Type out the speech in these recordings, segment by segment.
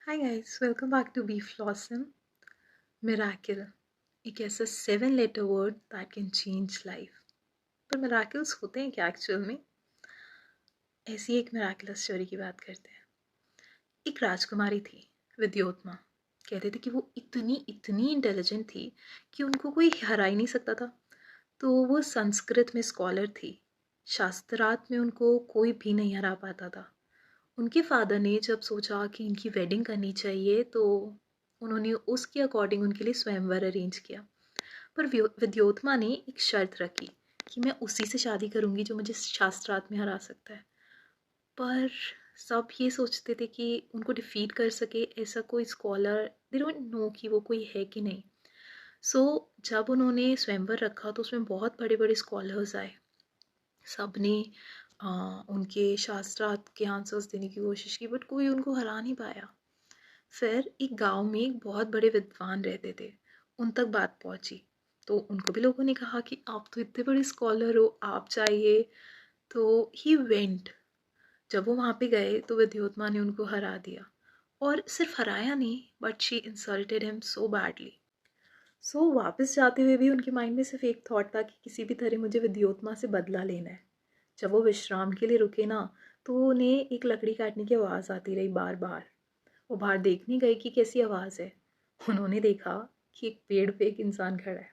Hi guys, welcome back to B Flossom. Miracle एक ऐसा 7 letter word that can change life. पर miracles होते हैं क्या एक्चुअल में? ऐसी एक मिराकुलस स्टोरी की बात करते हैं। एक राजकुमारी थी, विद्योत्मा। कहते थे कि वो इतनी इतनी इंटेलिजेंट थी कि उनको कोई हरा ही नहीं सकता था। तो वो संस्कृत में स्कॉलर थी। शास्त्रार्थ में उनको कोई भी नहीं हरा पाता था। उनके फादर ने जब सोचा कि इनकी वेडिंग करनी चाहिए तो उन्होंने उसके अकॉर्डिंग उनके लिए स्वयंवर अरेंज किया। पर विद्योत्मा ने एक शर्त रखी कि मैं उसी से शादी करूंगी जो मुझे शास्त्रार्थ में हरा सकता है। पर सब ये सोचते थे कि उनको डिफीट कर सके ऐसा कोई स्कॉलर, दे डोंट नो कि वो कोई है कि नहीं। सो जब उन्होंने स्वयंवर रखा तो उसमें बहुत बड़े बड़े स्कॉलर्स आए। सब ने उनके शास्त्रार्थ के आंसर्स देने की कोशिश की, बट कोई उनको हरा नहीं पाया। फिर एक गांव में एक बहुत बड़े विद्वान रहते थे। उन तक बात पहुंची तो उनको भी लोगों ने कहा कि आप तो इतने बड़े स्कॉलर हो, आप चाहिए। तो ही वेंट। जब वो वहाँ पे गए तो विद्योत्मा ने उनको हरा दिया। और सिर्फ हराया नहीं, but she insulted him so badly. So वापस जाते हुए भी उनके माइंड में सिर्फ एक थॉट था कि किसी भी तरह मुझे विद्योत्मा से बदला लेना है। जब वो विश्राम के लिए रुके ना, तो उन्हें एक लकड़ी काटने की आवाज़ आती रही बार बार। वो बाहर देखने गए कि कैसी आवाज़ है। उन्होंने देखा कि एक पेड़ पे एक इंसान खड़ा है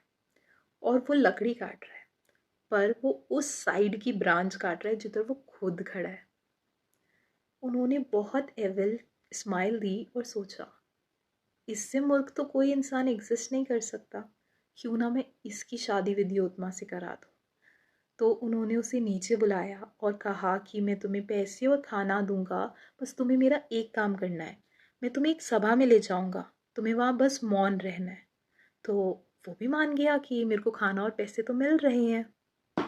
और वो लकड़ी काट रहा है, पर वो उस साइड की ब्रांच काट रहा है जिधर वो खुद खड़ा है। उन्होंने बहुत एविल स्माइल दी और सोचा, इससे मूर्ख तो कोई इंसान एग्जिस्ट नहीं कर सकता। क्यों ना मैं इसकी शादी विद्योत्मा से करा दूँ। तो उन्होंने उसे नीचे बुलाया और कहा कि मैं तुम्हें पैसे और खाना दूंगा, बस तुम्हें मेरा एक काम करना है। मैं तुम्हें एक सभा में ले जाऊंगा, तुम्हें वहाँ बस मौन रहना है। तो वो भी मान गया कि मेरे को खाना और पैसे तो मिल रहे हैं।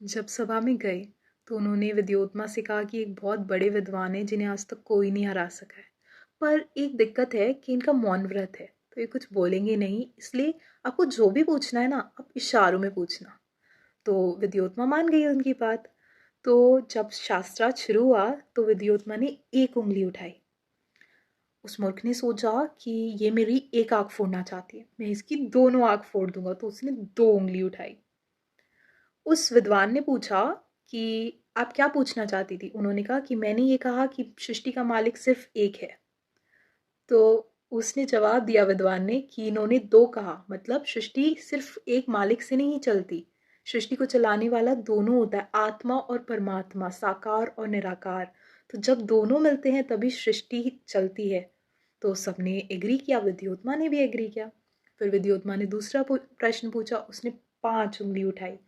जब सभा में गए तो उन्होंने विद्योत्मा से कहा कि एक बहुत बड़े विद्वान है जिन्हें आज तक कोई नहीं हरा सका है, पर एक दिक्कत है कि इनका मौन व्रत है, तो ये कुछ बोलेंगे नहीं, इसलिए आपको जो भी पूछना है ना, आप इशारों में पूछना। तो विद्योत्मा मान गई उनकी बात। तो जब शास्त्रार्थ शुरू हुआ तो विद्योत्मा ने एक उंगली उठाई। उस मूर्ख ने सोचा कि ये मेरी एक आंख फोड़ना चाहती है, मैं इसकी दोनों आंख फोड़ दूंगा, तो उसने दो उंगली उठाई। उस विद्वान ने पूछा कि आप क्या पूछना चाहती थी। उन्होंने कहा कि मैंने ये कहा कि सृष्टि का मालिक सिर्फ एक है। तो उसने जवाब दिया विद्वान ने कि इन्होंने दो कहा, मतलब सृष्टि सिर्फ एक मालिक से नहीं चलती। सृष्टि को चलाने वाला दोनों होता है, आत्मा और परमात्मा, साकार और निराकार। तो जब दोनों मिलते हैं तभी सृष्टि चलती है। तो सबने एग्री किया, विद्योत्मा ने भी एग्री किया। फिर विद्योत्मा ने दूसरा प्रश्न पूछा, उसने 5 उंगली उठाई।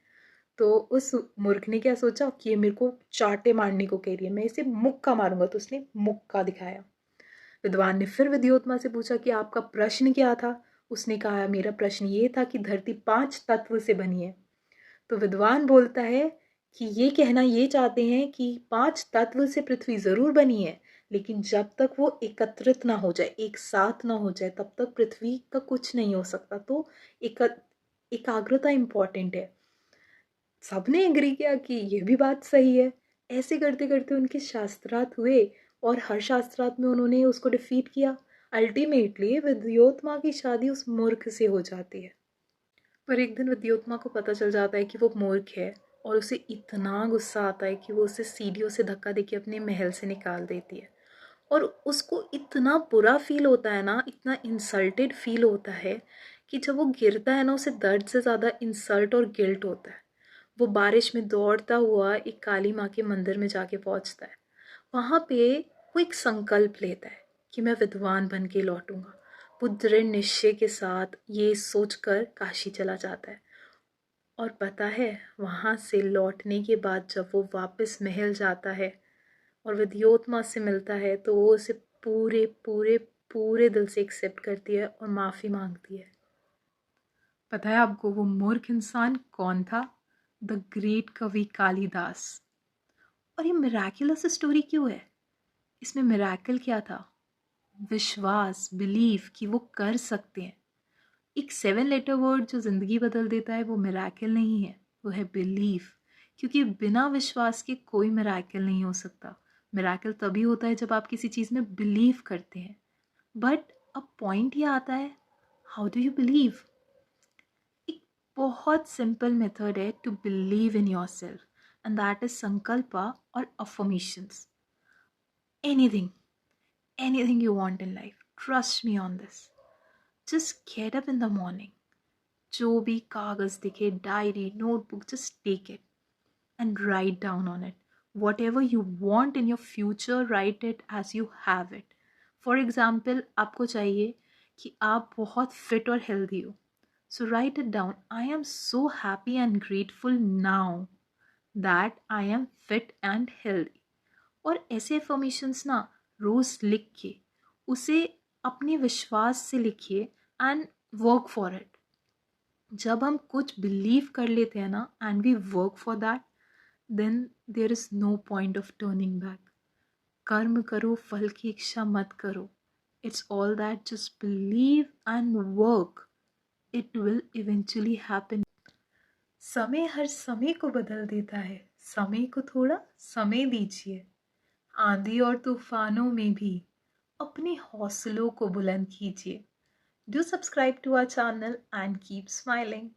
तो उस मूर्ख ने क्या सोचा कि ये मेरे को चांटे मारने को कह रही है, मैं इसे मुक्का मारूंगा, तो उसने मुक्का दिखाया। विद्वान ने फिर विद्योत्मा से पूछा कि आपका प्रश्न क्या था। उसने कहा, मेरा प्रश्न ये था कि धरती 5 तत्व से बनी है। तो विद्वान बोलता है कि ये कहना ये चाहते हैं कि 5 तत्व से पृथ्वी जरूर बनी है, लेकिन जब तक वो एकत्रित ना हो जाए, एक साथ ना हो जाए, तब तक पृथ्वी का कुछ नहीं हो सकता। तो एक एकाग्रता इंपॉर्टेंट है। सबने एग्री किया कि ये भी बात सही है। ऐसे करते करते उनके शास्त्रार्थ हुए और हर शास्त्रार्थ में उन्होंने उसको डिफीट किया। अल्टीमेटली विद्योत्मा की शादी उस मूर्ख से हो जाती है। पर एक दिन विद्योत्मा को पता चल जाता है कि वो मूर्ख है, और उसे इतना गुस्सा आता है कि वो उसे सीढ़ियों से धक्का देके अपने महल से निकाल देती है। और उसको इतना बुरा फील होता है ना, इतना इंसल्टेड फील होता है कि जब वो गिरता है ना, उसे दर्द से ज़्यादा इंसल्ट और गिल्ट होता है। वो बारिश में दौड़ता हुआ एक काली माँ के मंदिर में जाके पहुंचता है। वहाँ पे वो एक संकल्प लेता है कि मैं विद्वान बन के लौटूंगा। वो दृढ़ निश्चय के साथ ये सोचकर काशी चला जाता है। और पता है, वहाँ से लौटने के बाद जब वो वापस महल जाता है और विद्योत्मा से मिलता है, तो वो उसे पूरे पूरे पूरे दिल से एक्सेप्ट करती है और माफ़ी मांगती है। पता है आपको वो मूर्ख इंसान कौन था? द ग्रेट कवि कालिदास। और ये मिराकुलस स्टोरी क्यों है? इसमें मिराकल क्या था? विश्वास, बिलीफ कि वो कर सकते हैं। एक 7 लेटर वर्ड जो ज़िंदगी बदल देता है, वो मिराकल नहीं है, वो है बिलीफ। क्योंकि बिना विश्वास के कोई मिराकल नहीं हो सकता। मिरेकल तभी होता है जब आप किसी चीज़ में बिलीव करते हैं। बट अब पॉइंट ये आता है, हाउ डू यू बिलीव? एक बहुत सिंपल मेथड है to believe in yourself, and that is संकल्पा और affirmations. Anything, anything you want in life, trust me on this. Just get up in the morning, जो भी कागज दिखे, diary, notebook, just take it and write down on it whatever you want in your future. Write it as you have it. For example, आपको चाहिए कि आप बहुत fit और हेल्दी हो, so write it down. I am so happy and grateful now that I am fit and healthy. और ऐसे affirmations ना रोज लिख के उसे अपने विश्वास से लिखिए एंड वर्क फॉर इट। जब हम कुछ बिलीव कर लेते हैं ना and we work for that, then there is no point of turning back. कर्म करो, फल की इच्छा मत करो। It's all that, just believe and work, it will eventually happen. समय हर समय को बदल देता है, समय को थोड़ा समय दीजिए। आंधी और तूफानों में भी अपने हौसलों को बुलंद कीजिए। Do subscribe to our channel and keep smiling.